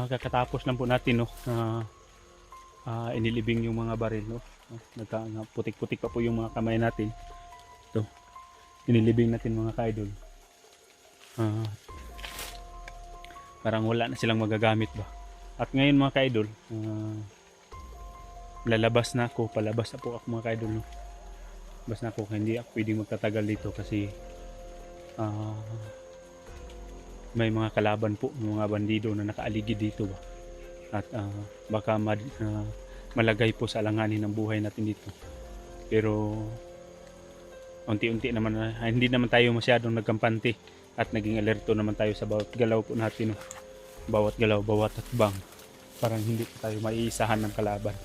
kakatapos lang po natin, no, na inilibing yung mga baril, no. Putik-putik pa po yung mga kamay natin. Ito, inilibing natin mga ka-idol. Parang wala na silang magagamit ba. At ngayon mga ka-idol, palabas na po ako mga ka-idol, no. Labas na ako, hindi ako pwedeng magtatagal dito kasi may mga kalaban po, mga bandido na nakaaligid dito ba. At baka malagay po sa alanganin ng buhay natin dito. Pero unti-unti naman, hindi naman tayo masyadong nagkampante at naging alerto naman tayo sa bawat galaw po natin, no? Bawat galaw, bawat hakbang, parang hindi pa tayo maiisahan ng kalaban.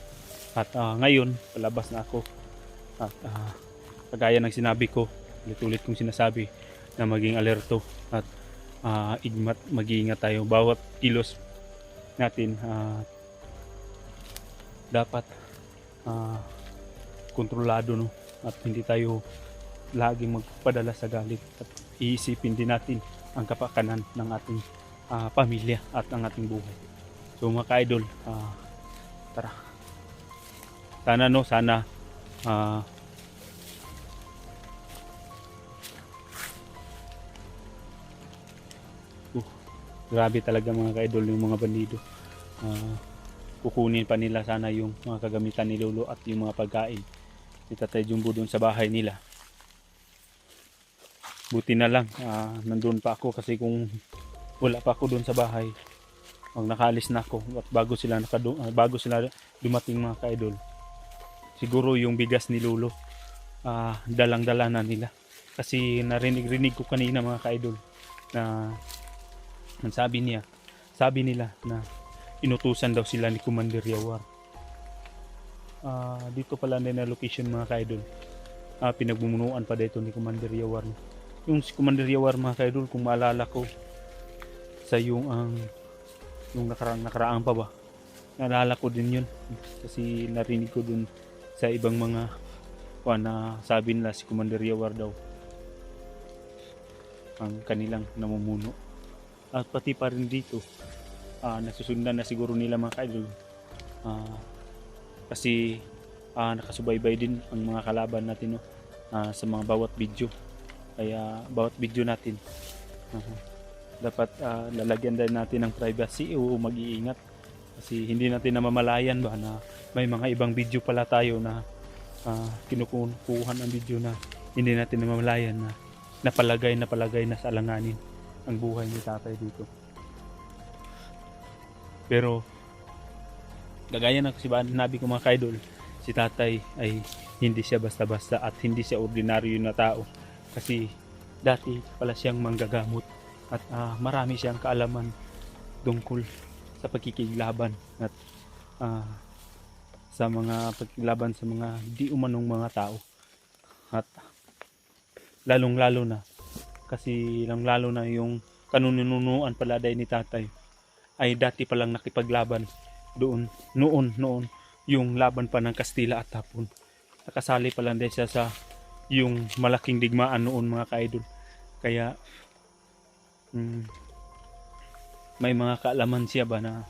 At ngayon, palabas na ako at kagaya ng sinabi ko, ulit-ulit kong sinasabi na maging alerto at mag-iingat tayo bawat kilos natin. Dapat kontrolado, no, at hindi tayo laging magpadala sa galit at iisipin din natin ang kapakanan ng ating pamilya at ang ating buhay. So mga ka-idol, tara, sana grabe talaga mga ka-idol yung mga bandido. Kukunin pa nila sana yung mga kagamitan ni Lolo at yung mga pagkain ni Tatay Jumbo doon sa bahay nila. Buti na lang nandun pa ako, kasi kung wala pa ako doon sa bahay, nakaalis na ako at bago sila dumating mga ka-idol, siguro yung bigas ni Lolo dalang-dala na nila. Kasi narinig ko kanina mga ka-idol na sabi nila na inutusan daw sila ni Commander Yawar. Dito pala na location mga ka-idol. Pinagmumunuan pa dito ni Commander Yawar. Yung si Commander Yawar mga ka-idol, kung maalala ko sa yung nakaraang pa ba, naalala ko din yun kasi narinig ko dun sa ibang mga na sabi nila si Commander Yawar daw ang kanilang namumuno. At pati pa rin dito nasusundan na siguro nila mga ka-idol, kasi nakasubaybay din ang mga kalaban natin, no, sa mga bawat video. Kaya bawat video natin dapat lalagyan din natin ng privacy o mag-iingat, kasi hindi natin namamalayan ba na may mga ibang video pala tayo na kinukuhan ang video na hindi natin namamalayan na napalagay na sa alanganin ang buhay ni tatay dito. Pero gagaya na sinabi ko mga ka-idol, si tatay ay hindi siya basta-basta at hindi siya ordinaryo na tao, kasi dati pala siyang manggagamot at marami siyang kaalaman tungkol sa pagkikiglaban at sa mga pagkiglaban sa mga di umanong mga tao. At lalong-lalo na yung kanununuan pala day ni tatay ay dati palang nakipaglaban noon yung laban pa ng Kastila at Hapon. Nakasali pala din siya sa yung malaking digmaan noon mga ka-idol. Kaya may mga kaalaman siya ba na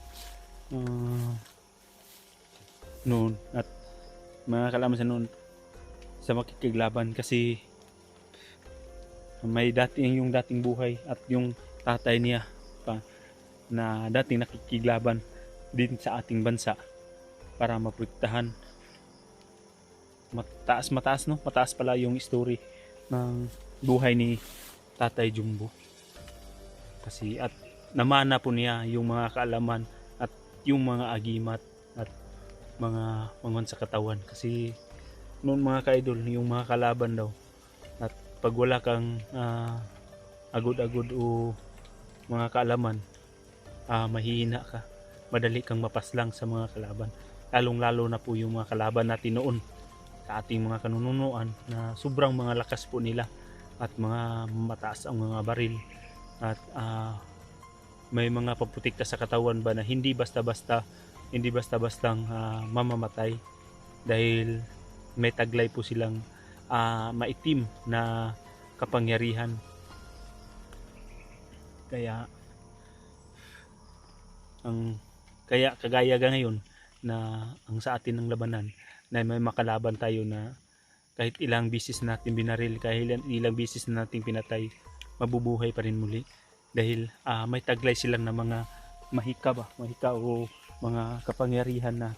noon, at mga kaalaman siya noon sa makikiglaban, kasi may yung dating buhay at yung tatay niya pa na dating nakikiglaban din sa ating bansa para maprotektahan. Mataas pala yung story ng buhay ni Tatay Jumbo, kasi at namana po niya yung mga kaalaman at yung mga agimat at mga mangon sa katawan. Kasi noon mga ka-idol, yung mga kalaban daw, at pag wala kang agod-agod o mga kaalaman, mahihina ka, madali kang mapaslang sa mga kalaban. Lalong-lalo na po yung mga kalaban natin noon sa ating mga kanununuan na sobrang mga lakas po nila at mga mataas ang mga baril at may mga paputikta sa katawan ba na hindi basta-bastang mamamatay, dahil may taglay po silang maitim na kapangyarihan. Kaya ang kaya kagaya ngayon na ang sa atin ng labanan na may makalaban tayo na kahit ilang bisis natin binaril, kahit ilang bisis na natin pinatay, mabubuhay pa rin muli dahil may taglay silang na mga mahika o mga kapangyarihan na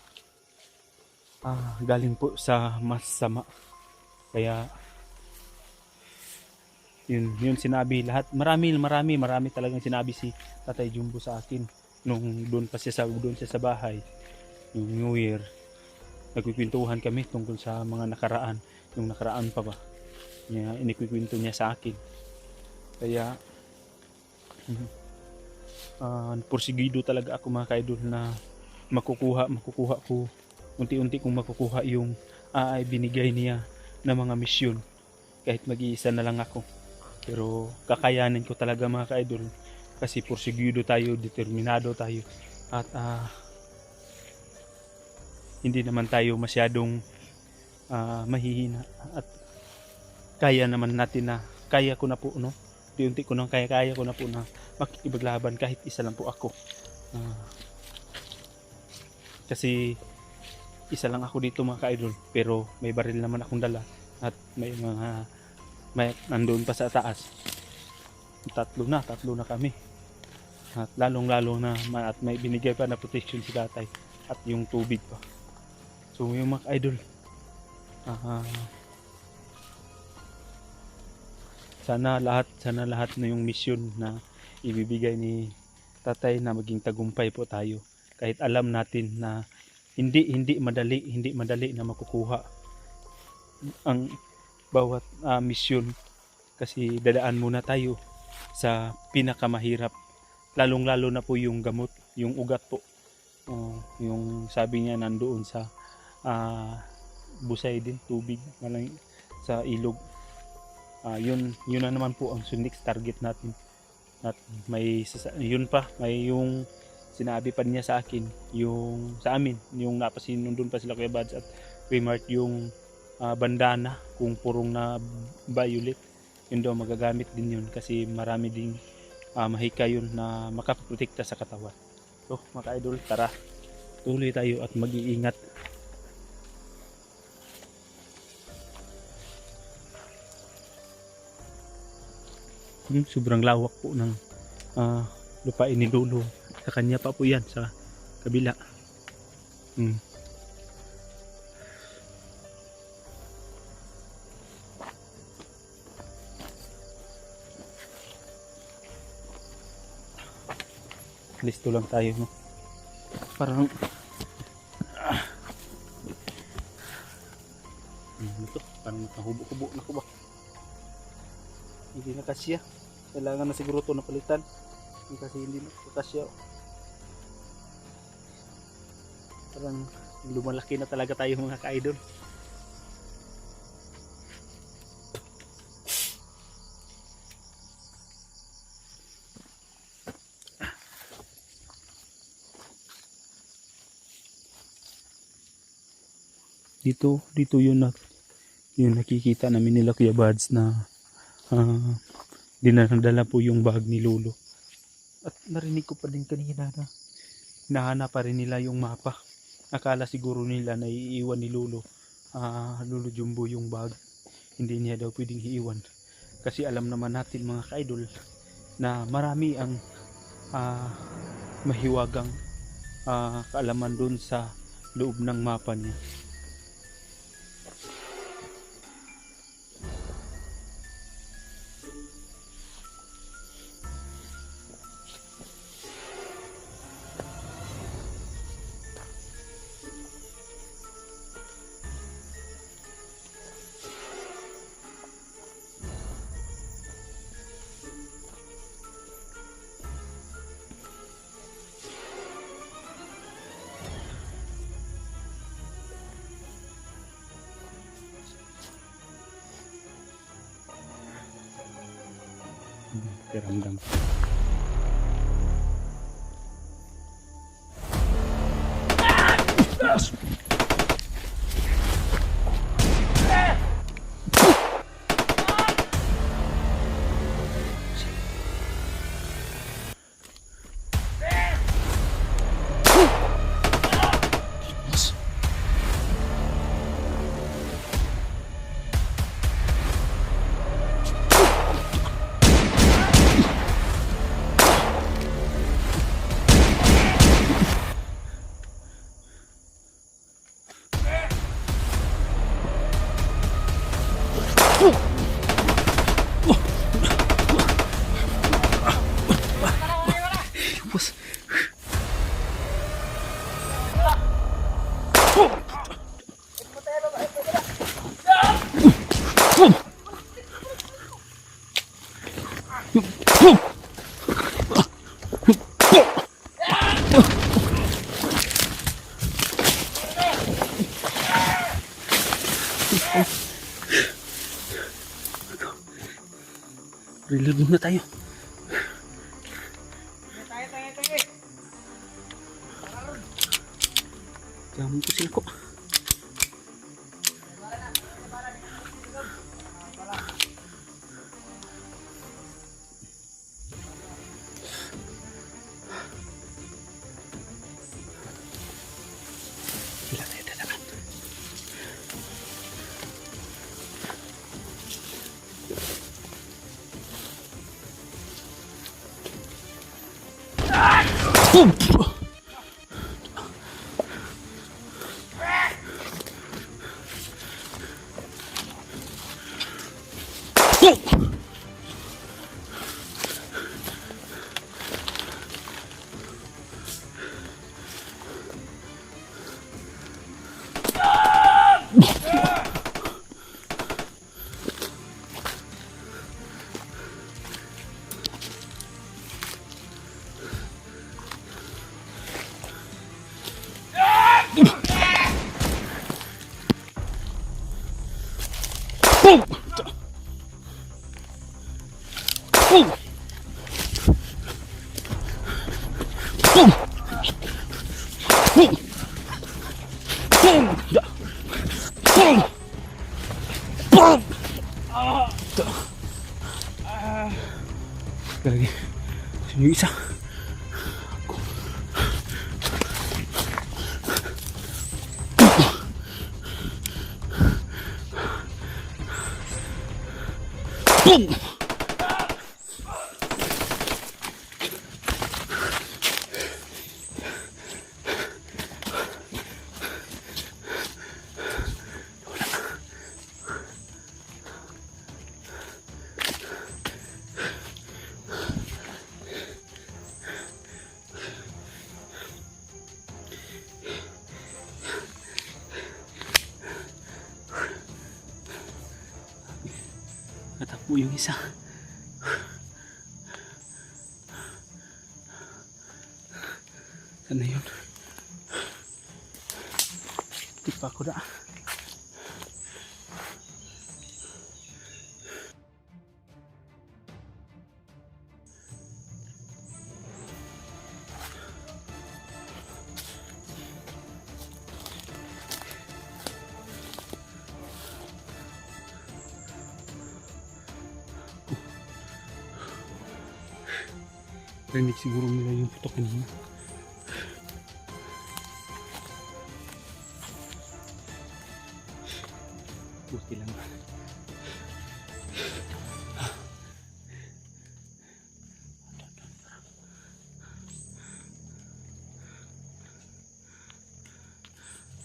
galing po sa masama. Kaya yun sinabi lahat, marami talagang sinabi si Tatay Jumbo sa akin nung doon siya sa bahay yung New Year. Nagkikwentuhan kami tungkol sa mga nakaraan pa ba niya, inikikwento niya sa akin. Kaya porsigido talaga ako mga kaidol na makukuha ko unti-unti kong makukuha yung binigay niya na mga misyon kahit mag-iisa na lang ako. Pero kakayanin ko talaga mga ka-idol kasi porsigido tayo, determinado tayo at hindi naman tayo masyadong mahihina at kaya naman natin na kaya ko na po unti-unti ko nang kaya ko na po na makikipaglaban kahit isa lang po ako kasi isa lang ako dito mga ka-idol pero may baril naman akong dala at may nandun pa sa taas tatlo na kami at lalong na at may binigay pa na protection si tatay at yung tubig pa. So yung mga idol sana lahat na yung mission na ibibigay ni tatay na maging tagumpay po tayo kahit alam natin na hindi madali na makukuha ang bawat misyon kasi dadaan muna tayo sa pinakamahirap lalong-lalo na po yung gamot, yung ugat po. Yung sabi niya nandoon sa busay din, tubig sa ilog. Yun na naman po ang next target natin. At may yung sinabi pa niya sa akin, yung sa amin, yung nandun pa sila Kuya Bads at Remart yung bandana kung purong na violet yun daw magagamit din yun kasi marami ding mahika yun na makaprotekta sa katawan. So mga idol, tara tuloy tayo at mag-iingat. Sobrang lawak po ng lupain ni Lolo, sa kanya pa po yan sa kabila. Listo lang tayo parang ito parang nakahubo-hubo na ko ba, hindi na kasya, kailangan na siguro ito napalitan kasi hindi na kasya, parang lumalaki na talaga tayo mga ka-idol. Dito yung nakikita namin nila Kuya Bads na dinadala po yung bag ni Lolo. At narinig ko pa din kanina na hinahanap pa rin nila yung mapa. Akala siguro nila na iiwan ni Lolo Jumbo yung bag. Hindi niya daw pwedeng iiwan. Kasi alam naman natin mga ka-idol na marami ang mahiwagang kaalaman dun sa loob ng mapa niya. Ramdam. Reload muna tayo. Jangan pusing kok. Gila saya dadakan. Lagi sini isa. Boom! Natakbo yung isa. Sana yun. Di pa ako na. Rinig siguro nila yung putok kanina. Buti lang.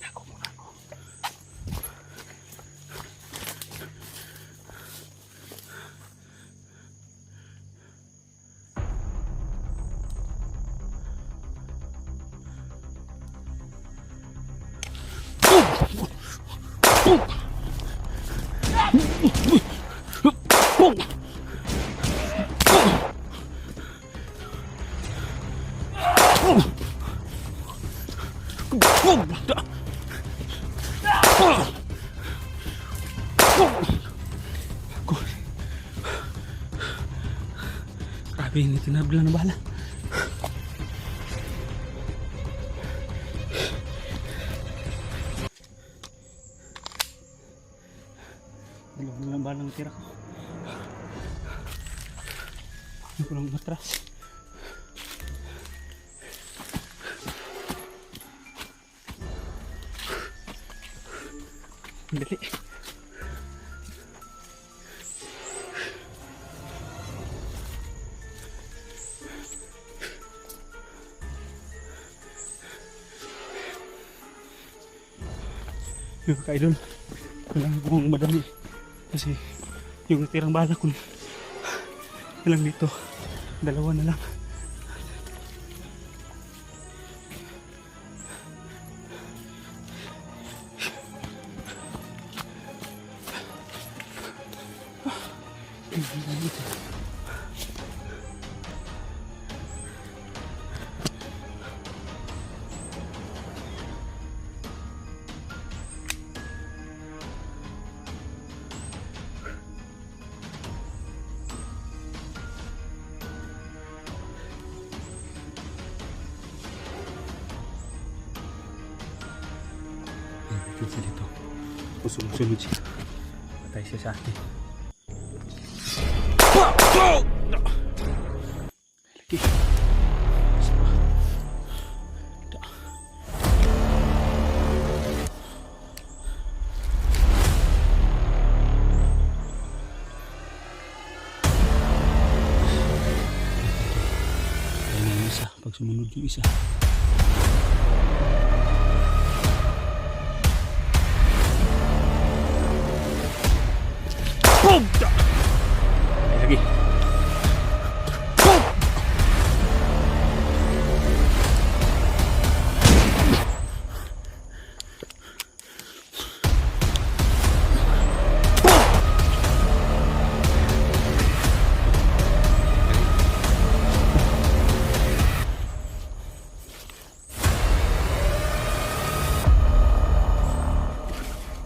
Tago muna ako. Grabe ini tinabla na bala. Dalawang na balang tira ko. Hindi ko lang matras. Dali. Yung kaidol, kailangan kong madali kasi yung tirang bala ko lang dito, dalawa na lang. Pinsa dito. Usunod siya. Patay siya sa atin. Lagi. Ayan na yung isa. Pag sumunod yung isa. Boom! Ay, lagi. Boom!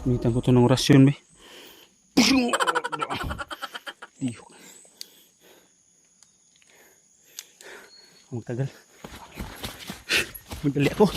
Gamitan ko ito ng rasyon, be. Tihok. Ang tagal. Madali ako.